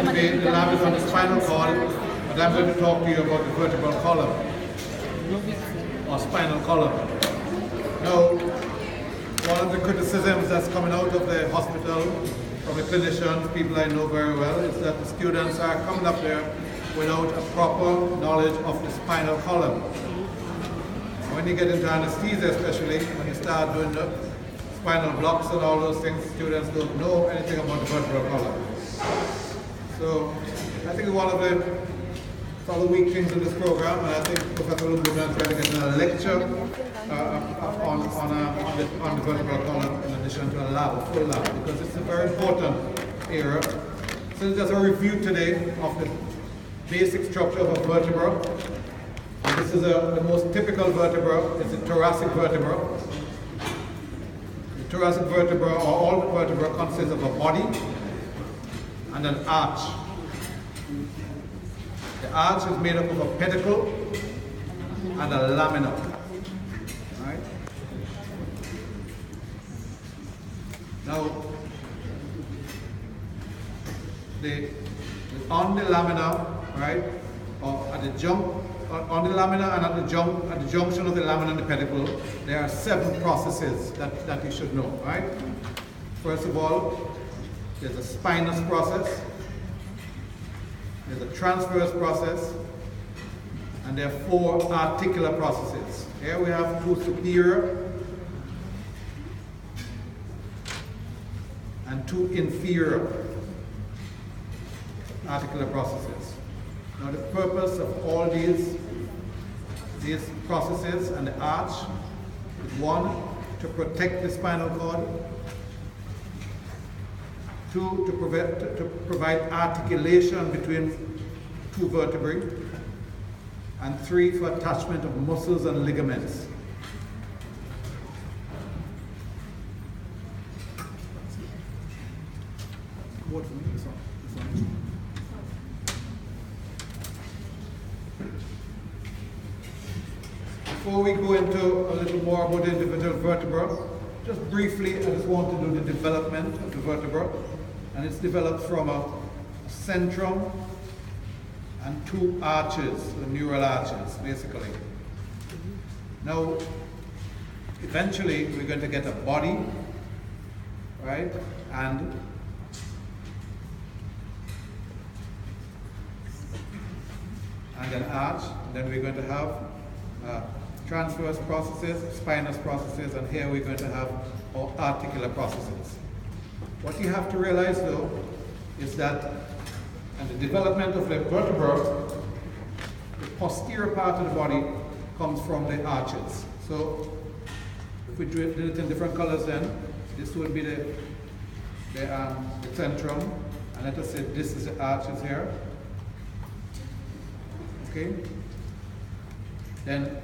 today, the lab is on the spinal cord, but I'm going to talk to you about the vertebral column, or spinal column. Now, one of the criticisms that's coming out of the hospital from the clinicians, people I know very well, is that the students are coming up there without a proper knowledge of the spinal column. When you get into anesthesia, especially, when you start doing the spinal blocks and all those things, students don't know anything about the vertebral column. So I think one of the weak things in this program, and I think Professor Lumbunan is going to get a lecture on the vertebral column in addition to a full lab, because it's a very important area. So just a review today of the basic structure of a vertebra. And this is the most typical vertebra, it's the thoracic vertebra. The thoracic vertebra, or all the vertebra, consists of a body and an arch. The arch is made up of a pedicle and a lamina. Right? Now, on the lamina, right, or at the on the lamina and at the junction of the lamina and the pedicle, there are 7 processes that you should know, right? First of all, there's a spinous process, there's a transverse process, and there are 4 articular processes. Here we have 2 superior and 2 inferior articular processes. Now the purpose of all these processes and the arch is 1, to protect the spinal cord, 2, to provide articulation between 2 vertebrae, and 3, for attachment of muscles and ligaments. Before we go into a little more about the individual vertebra, just briefly, I just want to do the development of the vertebra. And it's developed from a centrum and 2 arches, the neural arches, basically. Now, eventually, we're going to get a body, right, and an arch. And then we're going to have transverse processes, spinous processes, and here we're going to have our articular processes. What you have to realize, though, is that in the development of the vertebra, the posterior part of the body comes from the arches. So if we did it in different colors, then this would be the centrum, and let us say this is the arches here. Okay. Then,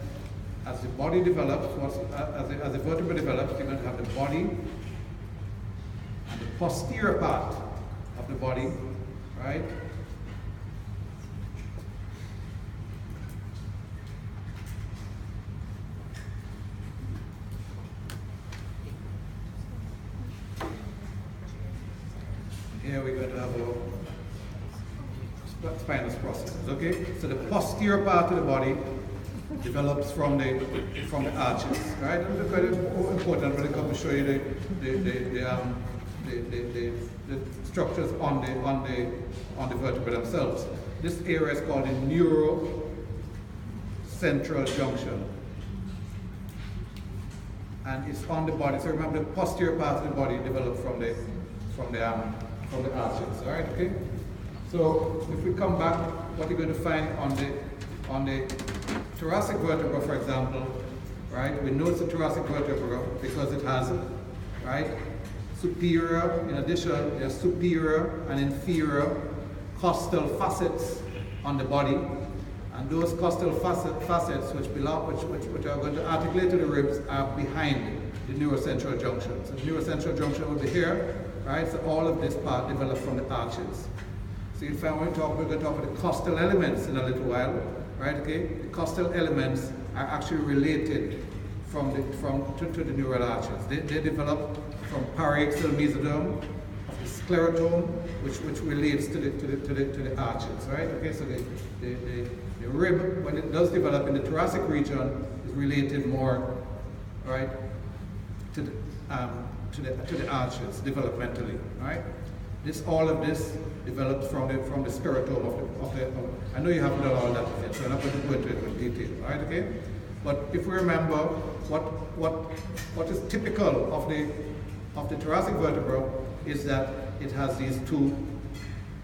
as the body develops, as the vertebra develops, you're going to have the body and the posterior part of the body, right? Here we're going to have our spinous processes, okay? So the posterior part of the body develops from the arches, right? And it's quite important when it comes to show you the structures on the vertebrae themselves. This area is called the neurocentral junction, and it's on the body. So remember, the posterior part of the body develops from the arches. All right, okay. So if we come back, what you're going to find on the thoracic vertebra, for example, right? We know it's a thoracic vertebra because it has, right, superior, in addition, there's superior and inferior costal facets on the body, and those costal facets which are going to articulate to the ribs are behind the neurocentral junction. So the neurocentral junction will be here, right? So all of this part develops from the arches. So if we're going to talk about the costal elements in a little while, right? Okay, the costal elements are actually related to the neural arches. They develop from paraxial mesoderm, of the sclerotome, which relates to the arches, right? Okay, so the rib, when it does develop in the thoracic region, is related more, right, to the arches developmentally, right? All of this develops from the scrotum of the. I know you haven't done all that yet, so I'm not going to go into it in detail, right? Okay, but if we remember what is typical of the thoracic vertebra is that it has these two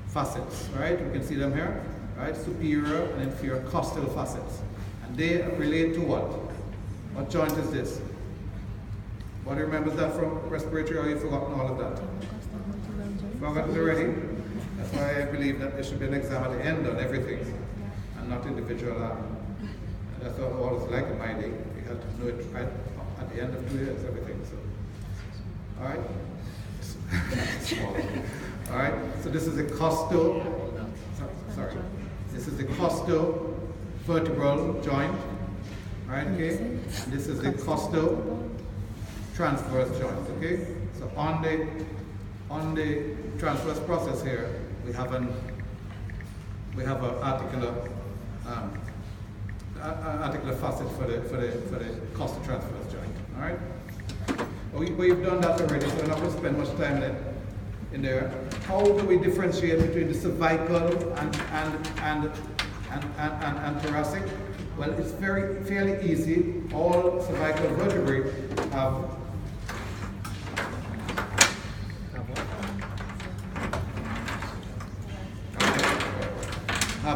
facets, right? You can see them here, right? Superior and inferior costal facets, and they relate to what? What joint is this? What remembers that from respiratory, or you've forgotten all of that? Forgotten it already? That's why I believe that there should be an exam at the end on everything, and not individual. That's what all it's like in my day. You had to know it right at the end of 2 years, everything. So, all right. All right. So this is the costal. Sorry. This is the costal vertebral joint. Right. Okay. And this is the costal transverse joint. Okay. So on the transverse process here, we have an articular facet for the costal transverse joint. All right. We've done that already, so we're not going to spend much time in there. How do we differentiate between the cervical and thoracic? Well, it's fairly easy. All cervical vertebrae have a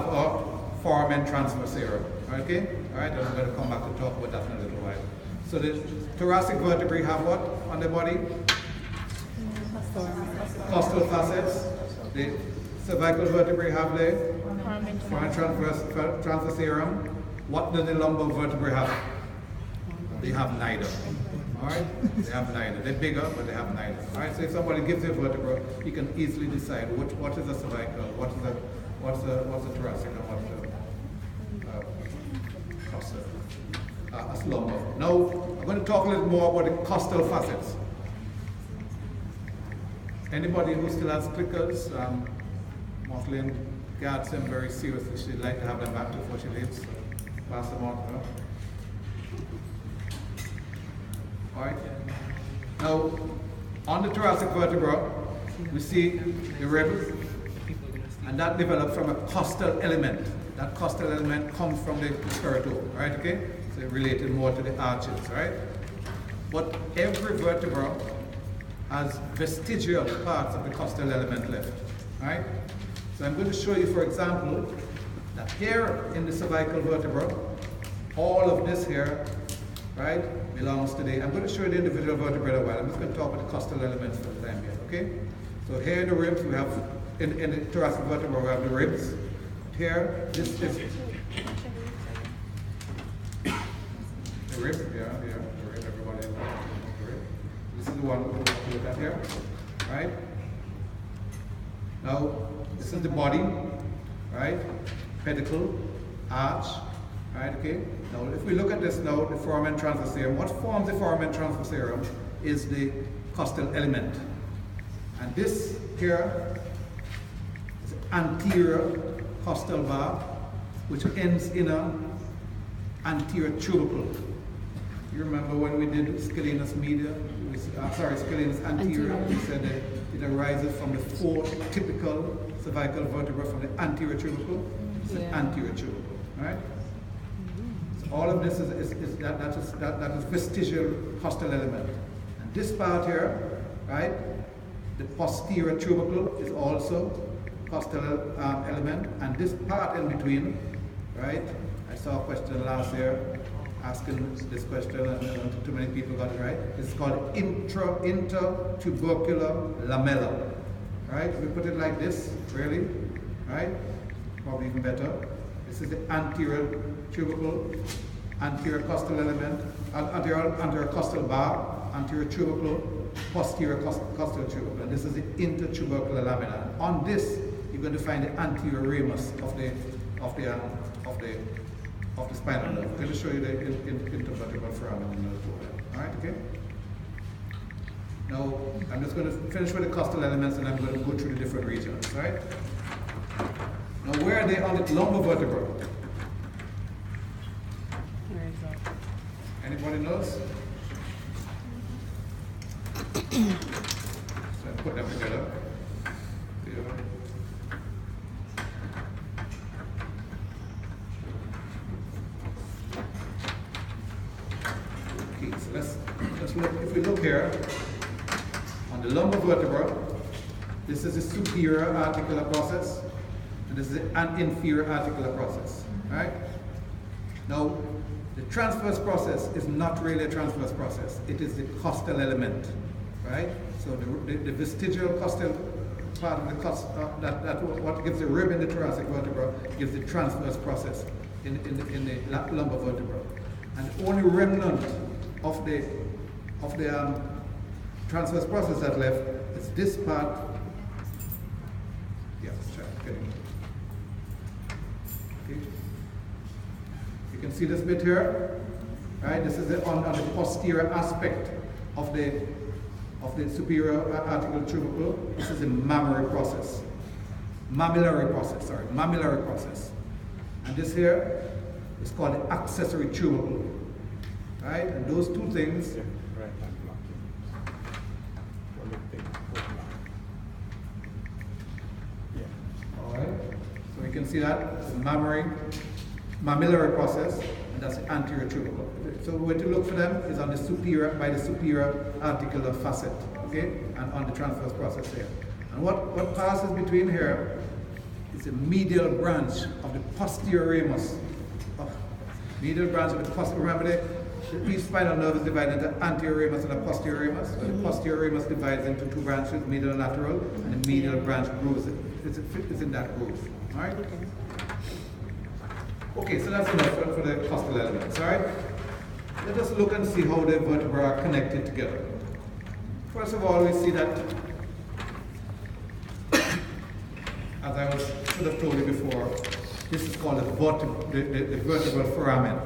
foramen transversarum. Okay? All right, I'm going to come back to talk about that in a little while. So the thoracic vertebrae have what on the body? Costal facets. The cervical vertebrae have the foramen transversarum. What do the lumbar vertebrae have? They have neither. All right? They have neither. They're bigger, but they have neither. All right? So if somebody gives you a vertebra, you can easily decide what is the cervical, what's the thoracic, and what's the costal. That's lumbar. Now, I'm going to talk a little more about the costal facets. Anybody who still has clickers, Moslin guards them very seriously. She'd like to have them back before she leaves. So pass them on to her. All right. Now, on the thoracic vertebra, we see the rib, and that develops from a costal element. That costal element comes from the scrotum, right? Okay. So related more to the arches, right? But every vertebra has vestigial parts of the costal element left, right? So I'm going to show you, for example, that here in the cervical vertebra, all of this here, right, belongs to the, I'm going to show you the individual vertebrae in a while. I'm just going to talk about the costal elements for the time here, okay? So here in the ribs, we have, in the thoracic vertebra, we have the ribs. Here, this is the rib, the rib, everybody, the rib. This is the one we're going to look at here, right? Now, this is the body, right? Pedicle, arch, right, okay? Now, if we look at this now, the foramen transversarum, what forms the foramen transversarum is the costal element. And this here is anterior costal bar, which ends in an anterior tubercle. You remember when we did scalenus media? Scalenus anterior. We said that it arises from the four typical cervical vertebrae from the anterior tubercle. It's an anterior tubercle, right? So all of this is that is vestigial costal element. And this part here, right? The posterior tubercle is also costal element, and this part in between, right? I saw a question last year asking this question, and too many people got it right. It's called intertubercular lamella, right? We put it like this, really, right? Probably even better. This is the anterior tubercle, anterior costal element, anterior costal bar, anterior tubercle, posterior costal tubercle, and this is the intertubercular lamina. And on this, you're going to find the anterior ramus of the spinal nerve. I'm going to show you the intervertebral foramen in the forehead. All right, okay? Now, I'm just going to finish with the costal elements and I'm going to go through the different regions, right? Now, where are they on the lumbar vertebra? Where is that? Anybody knows? So I put them together. Yeah. Okay, so let's look. If we look here on the lumbar vertebra, this is the superior articular process, and this is an inferior articular process. Right? Now, the transverse process is not really a transverse process. It is the costal element, right? So the vestigial costal part of the what gives the rib in the thoracic vertebra gives the transverse process in the lumbar vertebra. And the only remnant of the transverse process that left is this part. Yeah, let's try getting. Okay. You can see this bit here, right? This is on the posterior aspect of the superior articular tubercle. This is a mammillary process. Mammillary process. And this here is called the accessory tubercle, right? And those two things. All right. So you can see that it's a mammillary process, and that's the anterior tubercle. So the way to look for them is on the superior articular facet, okay, and on the transverse process here. And what passes between here is a medial branch of the posterior ramus. Medial branch of the posterior. Remember, the spinal nerve is divided into anterior ramus and a posterior ramus. So the posterior ramus divides into two branches, medial and lateral, and the medial branch grooves it. It's in that groove. All right. Okay, so that's enough for the costal elements. All right. Let us look and see how the vertebrae are connected together. First of all, we see that, as I should have told you before, this is called the vertebral foramen.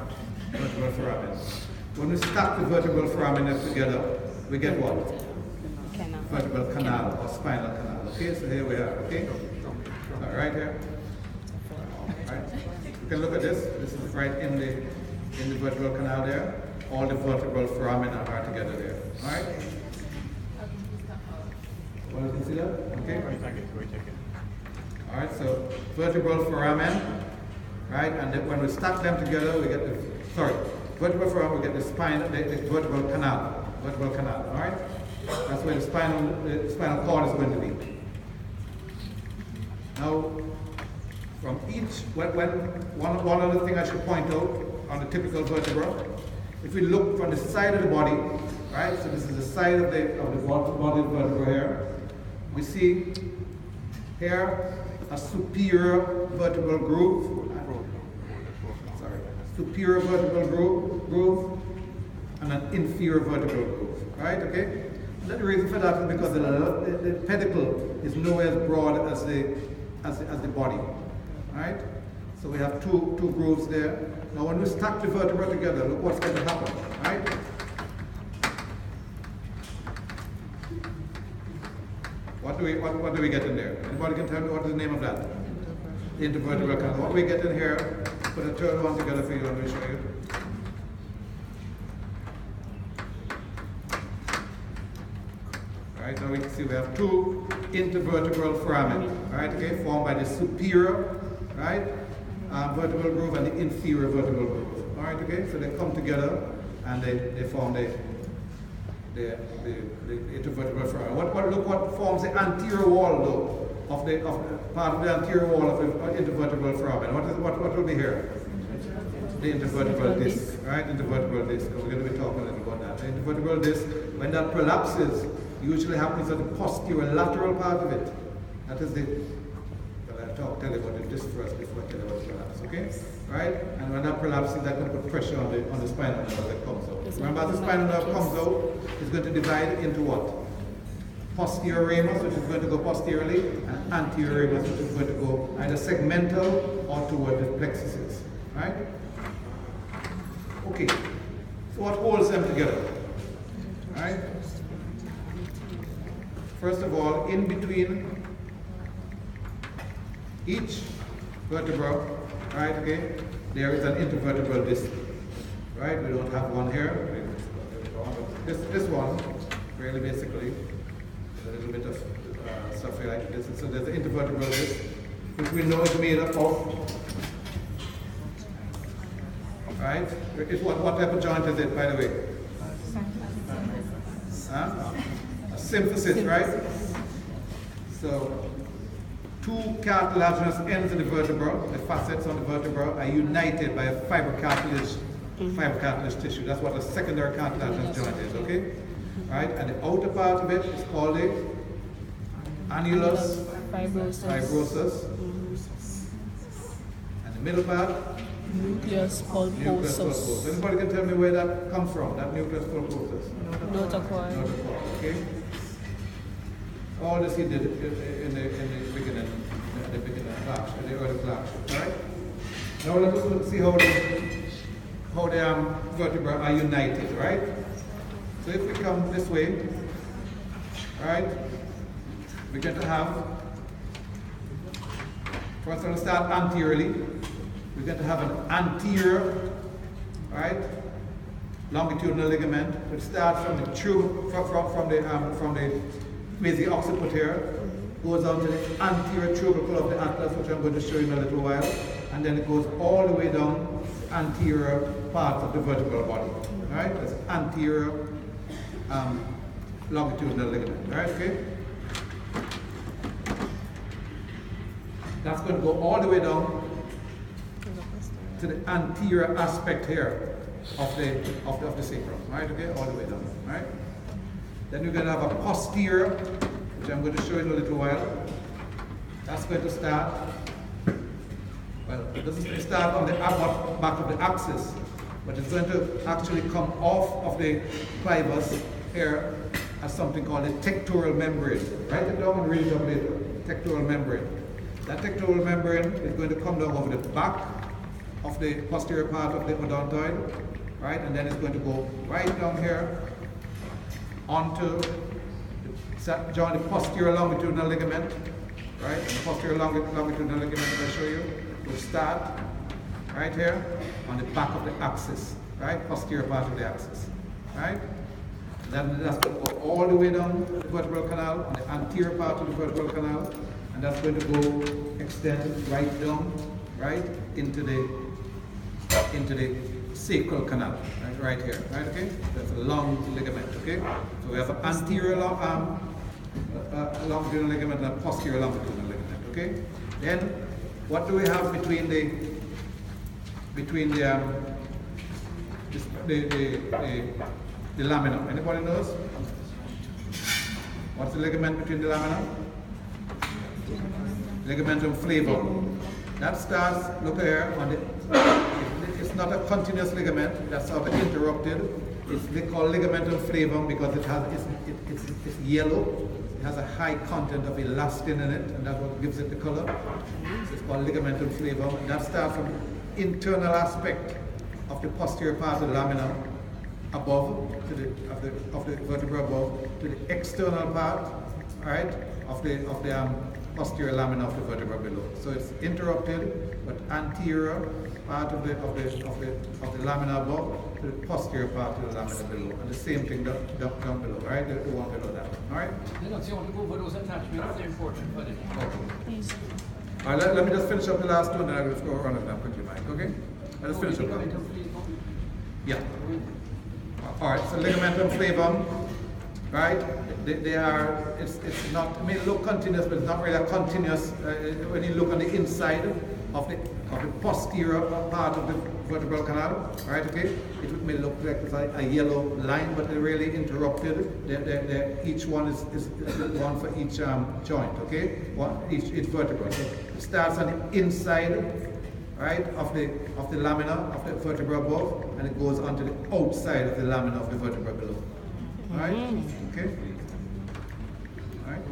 Vertebral foramen. When we stack the vertebral foramen together, we get what? Canal. Vertebral canal or spinal canal. Okay, so here we are. Okay, all right here. All right. You can look at this. This is right in the vertebral canal there. All the vertebral foramina are together there. All right. Well, you can see that. Okay. All right. So vertebral foramen, right? And then when we stack them together, we get vertebral foramen. We get the spine, the vertebral canal. Vertebral canal. All right. That's where the spinal cord is going to be. Now, from each, one other thing I should point out on the typical vertebra, if we look from the side of the body, right? So this is the side of the body vertebra here. We see here a superior vertebral groove. Sorry, superior vertebral groove and an inferior vertebral groove. Right? Okay. And the reason for that is because the pedicle is nowhere as broad as the body. Right? So we have two grooves there. Now when we stack the vertebrae together, look what's going to happen. Right? What do we get in there? Anybody can tell me what is the name of that? Intervertebral canal. What do we get in here? Put a third one together for you. Let me show you. Right, now we can see we have two intervertebral foramen, right, okay, formed by the superior, right, vertebral groove and the inferior vertebral groove. All right, okay, so they come together and they form the intervertebral foramen. Look what forms the anterior wall though of part of the anterior wall of the intervertebral foramen. What will be here? The intervertebral disc, right? Intervertebral disc. We're going to be talking a little about that. The intervertebral disc, when that prolapses, usually happens at the posterior lateral part of it. That is I'll tell you about the disc first before I tell you about the prolapse, okay? Right? And when that prolapses, that's going to put pressure on the spinal nerve that comes out. Remember, as the spinal nerve comes out, it's going to divide into what? Posterior ramus, which is going to go posteriorly, and anterior ramus, which is going to go either segmental or toward the plexuses. Right? Okay. So what holds them together? Right? first of all, in between each vertebra, right, okay, there is an intervertebral disc, right? We don't have one here. This one, really basically, a little bit of stuff here like this. So there's an intervertebral disc, which we know is made up of, right? What type of joint is it, by the way? A symphysis, right? So, two cartilaginous ends of the vertebra, the facets on the vertebra, are united by a fibrocartilage tissue. That's what a secondary cartilaginous joint is, okay? Right? And the outer part of it is called the annulus fibrosus. And the middle part? Nucleus pulposus. Anybody can tell me where that comes from, that nucleus pulposus? Notochord. Okay? All this he did in the beginning, at the beginning of class, in the early class. Alright? Now let us see how the vertebrae are united, right? So if we come this way, right, we're going to have, first we're going to start anteriorly. We're going to have an anterior, right, longitudinal ligament, which starts from the tube, from the quasi-occiput here, goes on to the anterior tubercle of the atlas, which I'm going to show you in a little while, and then it goes all the way down the anterior part of the vertebral body, right? That's anterior longitudinal ligament, right? Okay. That's going to go all the way down to the anterior aspect here of the sacrum, right? Okay, all the way down, right? Then you're going to have a posterior, which I'm going to show you in a little while. That's going to start, well, it doesn't start on the back of the axis, but it's going to actually come off of the clivus here as something called a tectoral membrane. Write it down and read it up later. Tectoral membrane. That tectoral membrane is going to come down over the back of the posterior part of the odontoid, right? And then it's going to go right down here onto join the posterior longitudinal ligament, right? And the posterior longitudinal ligament that I show you will start right here on the back of the axis, right? Posterior part of the axis, right? Then that's going to go all the way down the vertebral canal, on the anterior part of the vertebral canal, and that's going to go extend right down, right, into the sacral canal, right here, right, okay? That's a long ligament, okay? So we have an anterior longitudinal ligament and a posterior longitudinal ligament, okay? Then, what do we have between the lamina? Anybody knows? What's the ligament between the lamina? Ligamentum flavum. That starts, look here, on the, it's not a continuous ligament, that's sort of interrupted. It's called ligamentum flavum because it's yellow. It has a high content of elastin in it, and that's what gives it the color. So it's called ligamentum flavum. And that starts from the internal aspect of the posterior part of the lamina above, of the vertebra above, to the external part, right, of the posterior lamina of the vertebra below. So it's interrupted, but anterior part of the lamina above to the posterior part of the lamina below, and the same thing down below, right? The one below that one, all right? They don't want to go for those attachments, they're important for it. Okay. All right, let me just finish up the last one, and I'll just go around it now quickly, Mike, okay? I'll just finish up that. Yeah. All right, so ligamentum flavum, right? They are, it's not, it may look continuous, but it's not really a continuous, when you look on the inside of the posterior part of the vertebral canal, right, okay? It may look like it's a yellow line, but they're really interrupted. Each one is one for each joint, okay? Each vertebra. So it starts on the inside, right, of the lamina of the vertebra above, and it goes onto the outside of the lamina of the vertebra below. All right? Okay? All right?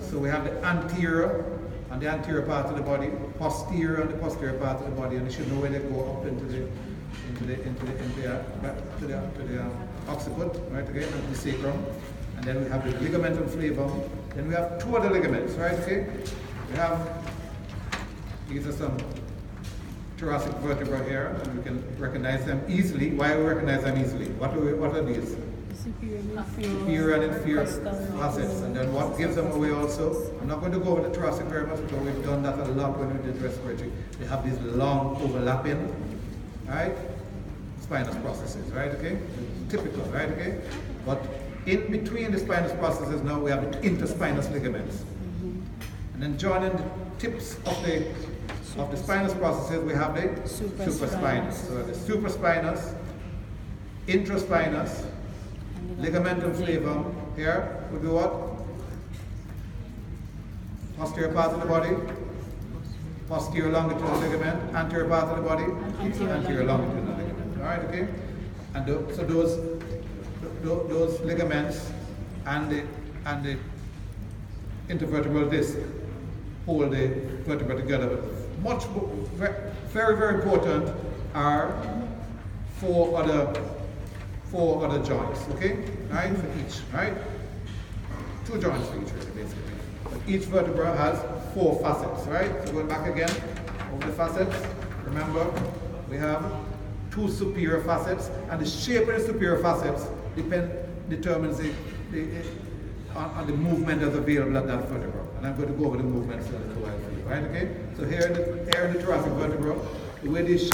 So we have the anterior on the anterior part of the body, posterior on the posterior part of the body, and you should know where they go up into the occiput, right, okay, and the sacrum. and then we have the ligamentum flavum. Then we have two other ligaments, right? Okay, we have, these are some thoracic vertebrae here, and we can recognize them easily. Why we recognize them easily? What are these? Superior and inferior facets. And then what gives them away also? I'm not going to go over the thoracic very much because we've done that a lot when we did respiratory. They have these long overlapping, right? Spinous processes, right? Okay? Typical, right? Okay? But in between the spinous processes now we have the interspinous ligaments. And then joining the tips of the spinous processes we have the supraspinous. So the supraspinous, intraspinous, ligamentum flavum here would be what? Posterior part of the body, posterior longitudinal ligament, anterior part of the body, anterior longitudinal ligament. Alright, okay? And so those ligaments and the intervertebral disc hold the vertebra together. But very, very important are four other joints, okay? Right, for each, right? Two joints for each, really, basically. But each vertebra has 4 facets, right? So going back again over the facets, remember we have 2 superior facets, and the shape of the superior facets determines on the movement that's available at that vertebra. And I'm going to go over the movements in a little while for you, right? Okay? So here in the thoracic vertebra, the way these shapes